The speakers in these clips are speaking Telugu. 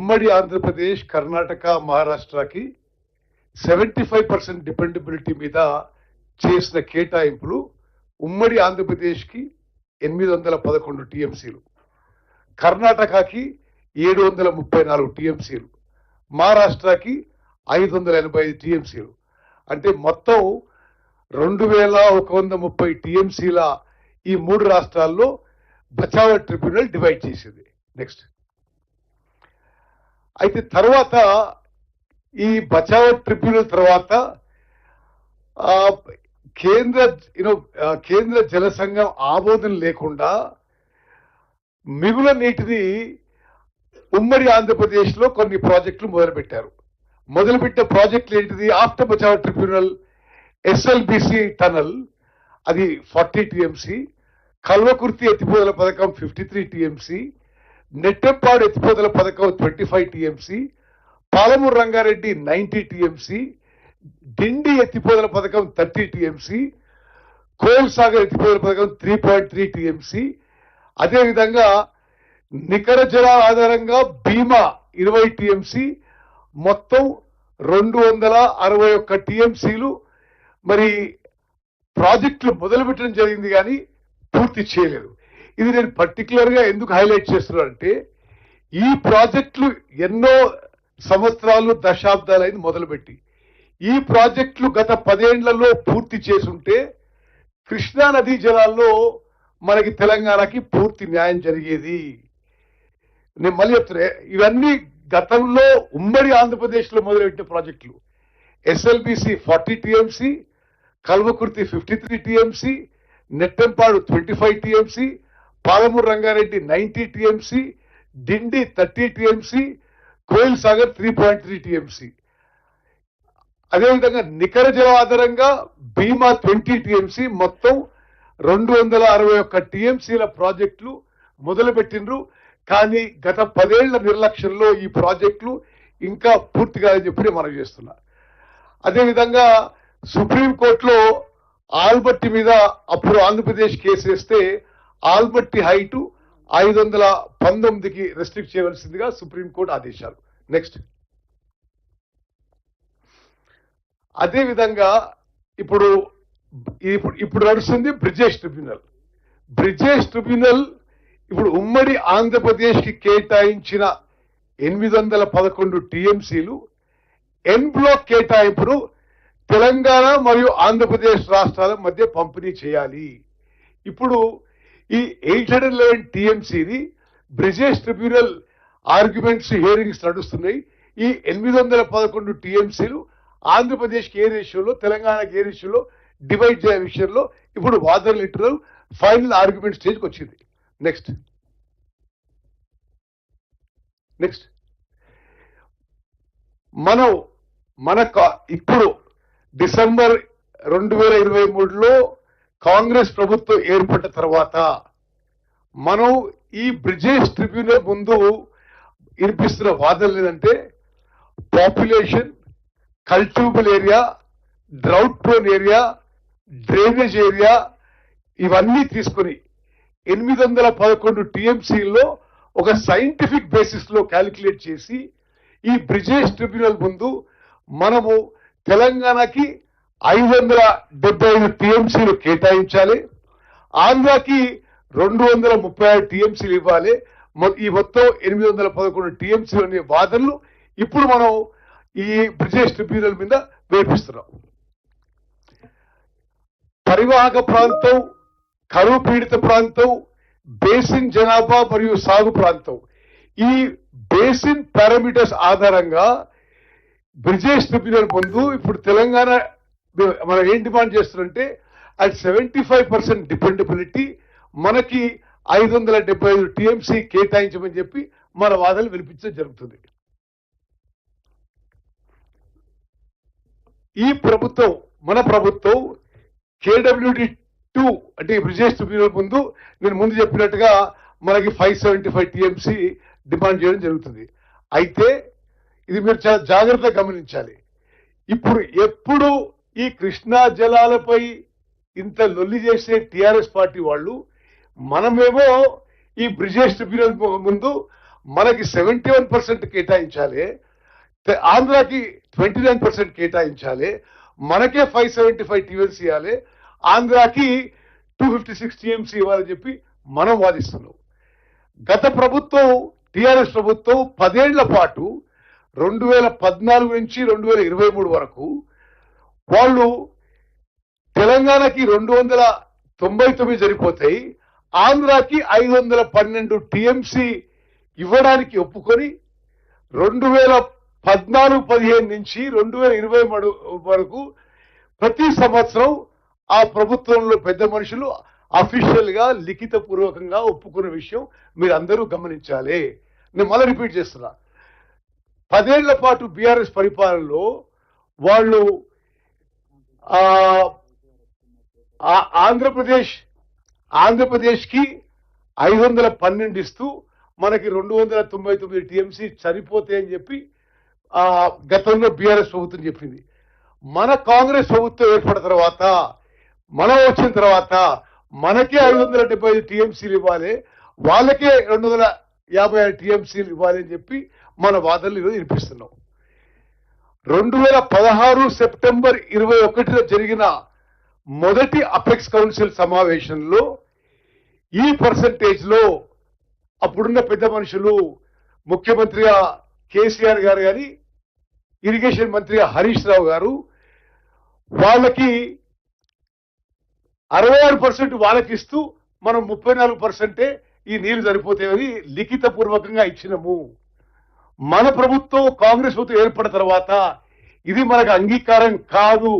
ఉమ్మడి ఆంధ్రప్రదేశ్, కర్ణాటక, మహారాష్ట్రకి 75% డిపెండబిలిటీ మీద చేసిన కేటాయింపులు ఉమ్మడి ఆంధ్రప్రదేశ్కి 811 టీఎంసీలు, కర్ణాటకకి 734 టీఎంసీలు, మహారాష్ట్రకి 585 టీఎంసీలు. అంటే మొత్తం 2130 టీఎంసీల ఈ మూడు రాష్ట్రాల్లో బచావ్ ట్రిబ్యునల్ డివైడ్ చేసింది. నెక్స్ట్ అయితే తర్వాత ఈ బచావ్ ట్రిబ్యునల్ తర్వాత కేంద్ర జల సంఘం ఆమోదం లేకుండా మిగుల నీటిని ఉమ్మడి ఆంధ్రప్రదేశ్ లో కొన్ని ప్రాజెక్టులు మొదలుపెట్టారు. మొదలుపెట్టిన ప్రాజెక్టులు ఏంటిది? After Bachao tribunal SLBC tunnel, అది 40 టీఎంసీ, కల్వకుర్తి ఎత్తిపోతల పథకం 53 టీఎంసీ, నెట్టెంపాడు ఎత్తిపోతల పథకం 25 టీఎంసీ, పాలమూరు రంగారెడ్డి 90 టీఎంసీ, డిండి ఎత్తిపోతల పథకం 30 టీఎంసీ, కోల్ సాగర్ ఎత్తిపోతల పథకం 3.3 టీఎంసీ, అదేవిధంగా నికర జల ఆధారంగా భీమా 20 టీఎంసీ, మొత్తం 261 టీఎంసీలు మరి ప్రాజెక్టులు మొదలుపెట్టడం జరిగింది, కానీ పూర్తి చేయలేదు. ఇది నేను పర్టికులర్ గా ఎందుకు హైలైట్ చేస్తున్నానంటే, ఈ ప్రాజెక్టులు ఎన్నో సంవత్సరాలు, దశాబ్దాలైంది మొదలుపెట్టి, ఈ ప్రాజెక్టులు గత 10 ఏళ్లలో పూర్తి చేసుంటే కృష్ణా నదీ జలాల్లో మనకి తెలంగాణకి పూర్తి న్యాయం జరిగేది. నేను మళ్ళీ చెప్తున్నా, ఇవన్నీ గతంలో ఉమ్మడి ఆంధ్రప్రదేశ్ లో మొదలుపెట్టిన ప్రాజెక్టులు. SLBC 40 TMC, Kalwakurthy 53 TMC, Nettempadu 25 TMC, Palamuru Rangareddy 90 TMC, Dindi 30 TMC, Koil Sagar 3.3 TMC. అదేవిధంగా నికర జల ఆధారంగా భీమా 20 టీఎంసీ, మొత్తం 261 టీఎంసీల ప్రాజెక్టులు మొదలుపెట్టిండ్రు. కానీ గత 10 ఏళ్ల నిర్లక్ష్యంలో ఈ ప్రాజెక్టులు ఇంకా పూర్తిగా చెప్పి మనం చేస్తున్నా. అదేవిధంగా సుప్రీంకోర్టులో ఆల్బర్టి మీద అప్పుడు ఆంధ్రప్రదేశ్ కేసు వేస్తే ఆల్బర్టి హైట్ 519కి రెస్ట్రిక్ట్ చేయవలసిందిగా సుప్రీంకోర్టు ఆదేశాలు. నెక్స్ట్ అదేవిధంగా ఇప్పుడు నడుస్తుంది బ్రిజేష్ ట్రిబ్యునల్. బ్రిజేష్ ట్రిబ్యునల్ ఇప్పుడు ఉమ్మడి ఆంధ్రప్రదేశ్ కి కేటాయించిన 811 టీఎంసీలు ఎన్ బ్లాక్ కేటాయింపును తెలంగాణ మరియు ఆంధ్రప్రదేశ్ రాష్ట్రాల మధ్య పంపిణీ చేయాలి. ఇప్పుడు ఈ 811 టీఎంసీని బ్రిజేష్ ట్రిబ్యునల్ ఆర్గ్యుమెంట్స్, హియరింగ్స్ నడుస్తున్నాయి. ఈ 811 టీఎంసీలు ఆంధ్రప్రదేశ్కి ఏ రేషియోలో, తెలంగాణకి ఏ రేషియోలో డివైడ్ చేయ విషయంలో ఇప్పుడు వాదనలు ఇంటున్నారు. ఫైనల్ ఆర్గ్యుమెంట్ స్టేజ్కి వచ్చింది. నెక్స్ట్ మనకు ఇప్పుడు డిసెంబర్ 2023లో కాంగ్రెస్ ప్రభుత్వం ఏర్పడిన తర్వాత మనం ఈ బ్రిజేష్ ట్రిబ్యునల్ ముందు వినిపిస్తున్న వాదనలు ఏంటంటే, population, cultivable area, drought prone area, drainage area ఇవన్నీ తీసుకుని 811 టీఎంసీల్లో ఒక సైంటిఫిక్ బేసిస్ లో క్యాలిక్యులేట్ చేసి ఈ బ్రిజేష్ ట్రిబ్యునల్ ముందు మనము తెలంగాణకి 575 టీఎంసీలు కేటాయించాలి, ఆంధ్రాకి 236 టీఎంసీలు ఇవ్వాలి. ఈ మొత్తం 811 టీఎంసీలు అనే వాదనలు ఇప్పుడు మనం ఈ బ్రిజేష్ ట్రిబ్యునల్ మీద వేపిస్తున్నాం. పరివాహక ప్రాంతం, కరువు పీడిత ప్రాంతం, బేసిన్ జనాభా మరియు సాగు ప్రాంతం, ఈ బేసిన్ పారామీటర్స్ ఆధారంగా బ్రిజేష్ ట్రిబ్యునల్ ముందు ఇప్పుడు తెలంగాణ మనం ఏం డిమాండ్ చేస్తున్నారంటే, అట్ 75% డిపెండబిలిటీ మనకి 575 టీఎంసీ కేటాయించమని చెప్పి మన వాదనలు వినిపించడం జరుగుతుంది. ఈ ప్రభుత్వం, మన ప్రభుత్వం KWD2 అంటే బ్రిజేష్ ట్రిబ్యునల్ ముందు నేను ముందు చెప్పినట్టుగా మనకి 575 టీఎంసీ డిమాండ్ చేయడం జరుగుతుంది. అయితే ఇది మీరు చాలా జాగ్రత్తగా గమనించాలి. ఎప్పుడు ఈ కృష్ణా జలాలపై ఇంత లొల్లి చేసే టిఆర్ఎస్ పార్టీ వాళ్ళు, మనమేమో ఈ బ్రిజేష్ ట్రిబ్యునల్ ముందు మనకి 71% కేటాయించాలి, ఆంధ్రాకి 29% కేటాయించాలి, మనకే 575 టీఎంసీ ఇవ్వాలి, ఆంధ్రాకి 256 టీఎంసీ ఇవ్వాలని చెప్పి మనం వాదిస్తున్నాం. గత ప్రభుత్వం టిఆర్ఎస్ ప్రభుత్వం 10 ఏళ్ల పాటు 2014 నుంచి 2023 వరకు వాళ్ళు తెలంగాణకి 299 సరిపోతాయి, ఆంధ్రాకి 512 టీఎంసీ ఇవ్వడానికి ఒప్పుకొని 2014-15 నుంచి 2023 వరకు ప్రతి సంవత్సరం ఆ ప్రభుత్వంలో పెద్ద మనుషులు అఫీషియల్ గా లిఖిత పూర్వకంగా ఒప్పుకున్న విషయం మీరు అందరూ గమనించాలి. నేను మళ్ళీ రిపీట్ చేస్తున్నా, 10 ఏళ్ల పాటు బీఆర్ఎస్ పరిపాలనలో వాళ్ళు ఆంధ్రప్రదేశ్ కి 512 ఇస్తూ మనకి 299 టీఎంసీ సరిపోతాయని చెప్పి గతంలో బీఆర్ఎస్ ప్రభుత్వం చెప్పింది. మన కాంగ్రెస్ ప్రభుత్వం ఏర్పడిన తర్వాత, మనం వచ్చిన తర్వాత మనకే 575 టీఎంసీలు ఇవ్వాలి, వాళ్ళకే 256 టీఎంసీలు ఇవ్వాలి అని చెప్పి మన వాదనలు ఈరోజు వినిపిస్తున్నాం. 2016 సెప్టెంబర్ 21న జరిగిన మొదటి అపెక్స్ కౌన్సిల్ సమావేశంలో ఈ పర్సంటేజ్ లో అప్పుడున్న పెద్ద మనుషులు ముఖ్యమంత్రిగా కేసీఆర్ గారు గాని, ఇరిగేషన్ మంత్రిగా హరీష్ రావు గారు వాళ్ళకి 66% వాళ్ళకి ఇస్తూ మనం 34% ఈ నీళ్లు సరిపోతాయని లిఖిత పూర్వకంగా ఇచ్చినాము. మన ప్రభుత్వం కాంగ్రెస్ ప్రభుత్వం ఏర్పడిన తర్వాత ఇది మనకు అంగీకారం కాదు,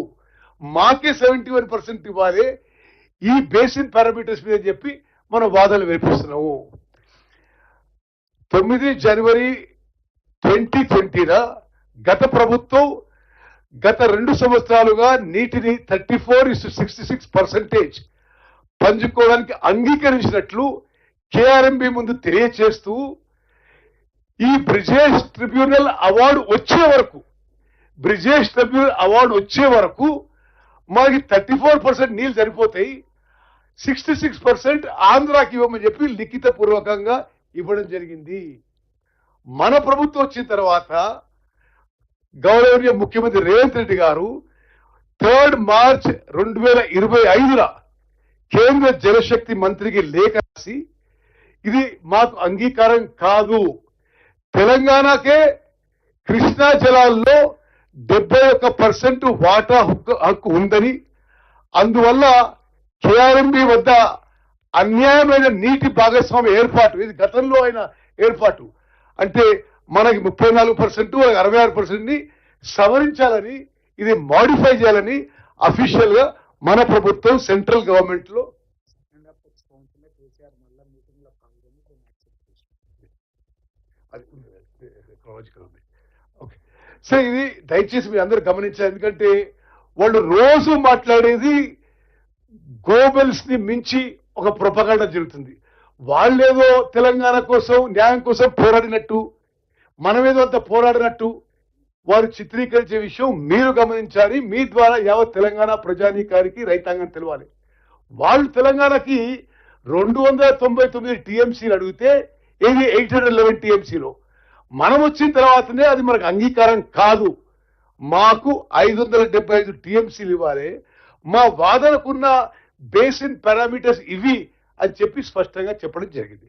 మాకే 71% ఇవ్వాలి, ఈ బేసిన్ పారామీటర్స్ మీద చెప్పి మనం వాదనలు వినిపిస్తున్నాము. 9 జనవరి 2020 గత ప్రభుత్వం గత 2 సంవత్సరాలుగా నీటిని 34:66% పంచుకోవడానికి అంగీకరించినట్లు కేఆర్ఎంబి ముందు తెలియచేస్తూ ఈ బ్రిజేష్ ట్రిబ్యునల్ అవార్డు వచ్చే వరకు మనకి 34% నీళ్ళు సరిపోతాయి, 66% ఆంధ్రాకి ఇవ్వమని చెప్పి లిఖిత పూర్వకంగా ఇవ్వడం జరిగింది. మన ప్రభుత్వం వచ్చిన తర్వాత గౌరవనీయ ముఖ్యమంత్రి రేవంత్ రెడ్డి గారు 3 మార్చ్ 2025 కేంద్ర జలశక్తి మంత్రికి లేఖ రాసి ఇది మాకు అంగీకారం కాదు, తెలంగాణకే కృష్ణా జలాల్లో 71% వాటా హక్కు ఉందని, అందువల్ల కేఆర్ఎంబి వద్ద అన్యాయమైన నీటి భాగస్వామ్య ఏర్పాటు, ఇది గతంలో అయిన ఏర్పాటు అంటే మనకి 34%, 66% సవరించాలని, ఇది మాడిఫై చేయాలని అఫీషియల్ గా మన ప్రభుత్వం సెంట్రల్ గవర్నమెంట్ లో సో ఇది దయచేసి మీరు అందరూ గమనించారు. ఎందుకంటే వాళ్ళు రోజు మాట్లాడేది గోబెల్స్ ని మించి ఒక ప్రొపగండా జరుగుతుంది. వాళ్ళేదో తెలంగాణ కోసం న్యాయం కోసం పోరాడినట్టు, మనమేదో అంత పోరాడినట్టు వారు చిత్రీకరించే విషయం మీరు గమనించాలి. మీ ద్వారా యావత్ తెలంగాణ ప్రజానీకానికి రైతాంగం తెలవాలి. వాళ్ళు తెలంగాణకి 299 టీఎంసీలు అడిగితే ఇది 811 టీఎంసీలో, మనం వచ్చిన తర్వాతనే అది మనకు అంగీకారం కాదు, మాకు 575 టీఎంసీలు ఇవ్వాలి, మా వాదనకున్న బేసిన్ పారామీటర్స్ ఇవి అని చెప్పి స్పష్టంగా చెప్పడం జరిగింది.